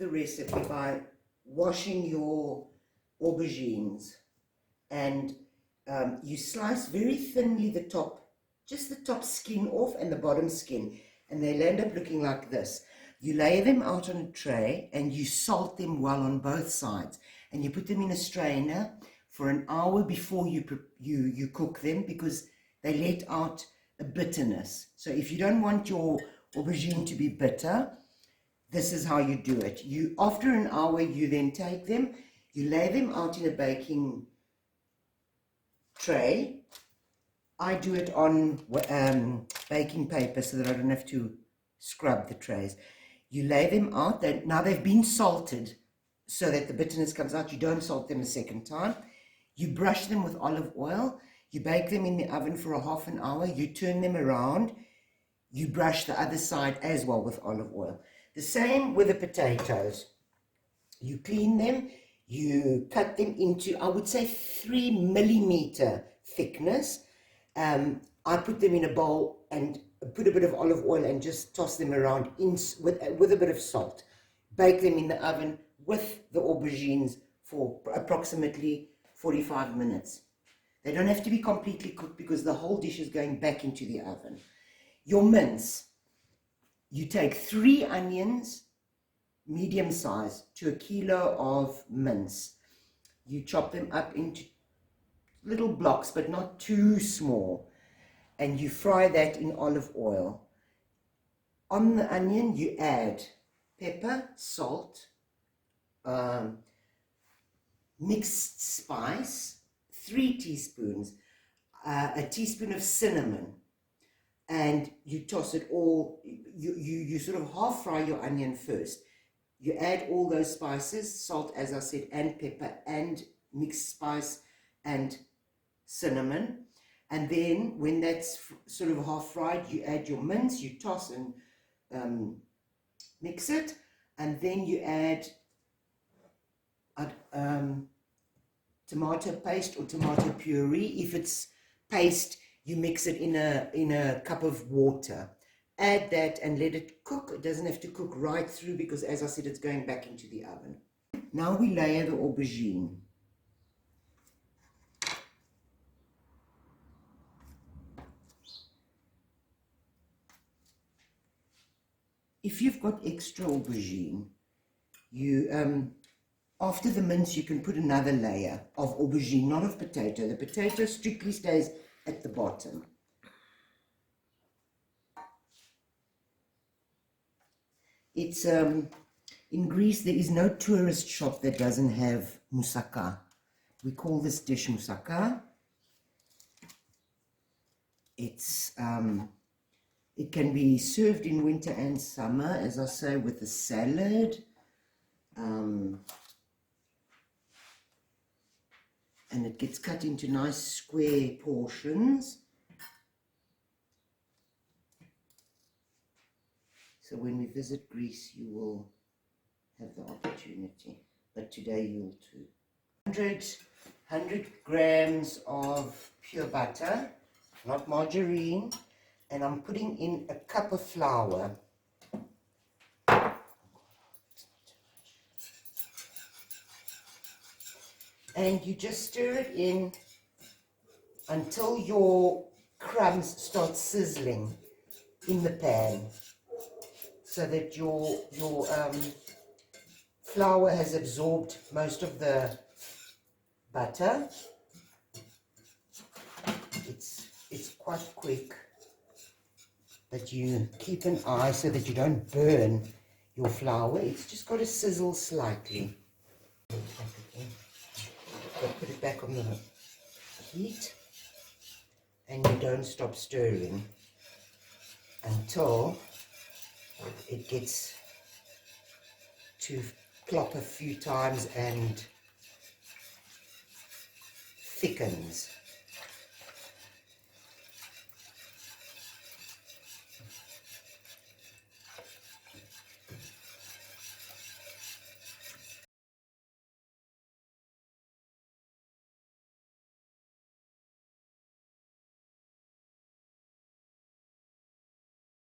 the recipe by washing your aubergines, and you slice very thinly the top, just the top skin off and the bottom skin, and they'll end up looking like this. You lay them out on a tray and you salt them well on both sides, and you put them in a strainer for an hour before you cook them, because they let out a bitterness. So if you don't want your aubergine to be bitter, this is how you do it. After an hour, you then take them, you lay them out in a baking tray. I do it on baking paper so that I don't have to scrub the trays. You lay them out. Now they've been salted so that the bitterness comes out. You don't salt them a second time. You brush them with olive oil. You bake them in the oven for a half an hour. You turn them around. You brush the other side as well with olive oil. The same with the potatoes. You clean them. You cut them into, I would say, 3 millimeter thickness. I put them in a bowl and put a bit of olive oil and just toss them around with a bit of salt. Bake them in the oven with the aubergines for approximately 45 minutes. They don't have to be completely cooked because the whole dish is going back into the oven. Your mince. You take 3 onions, medium size, to a kilo of mince. You chop them up into little blocks, but not too small. And you fry that in olive oil. On the onion, you add pepper, salt, mixed spice, 3 teaspoons, a teaspoon of cinnamon, and you toss it all. You sort of half fry your onion first. You add all those spices, salt, as I said, and pepper, and mixed spice, and cinnamon. And then when that's sort of half fried, you add your mince, you toss and mix it, and then you add tomato paste or tomato puree. If it's paste, you mix it in a cup of water. Add that and let it cook. It doesn't have to cook right through because, as I said, it's going back into the oven. Now we layer the aubergine. If you've got extra aubergine, after the mince, you can put another layer of aubergine, not of potato. The potato strictly stays at the bottom. It's in Greece, there is no tourist shop that doesn't have moussaka. We call this dish moussaka. It can be served in winter and summer, as I say, with a salad. And it gets cut into nice square portions. So when we visit Greece, you will have the opportunity. But today you'll too. 100 grams of pure butter, not margarine. And I'm putting in a cup of flour. And you just stir it in until your crumbs start sizzling in the pan, so that your flour has absorbed most of the butter. It's quite quick, but you keep an eye so that you don't burn your flour. It's just got to sizzle slightly. Put it back on the heat, and you don't stop stirring until it gets to plop a few times and thickens.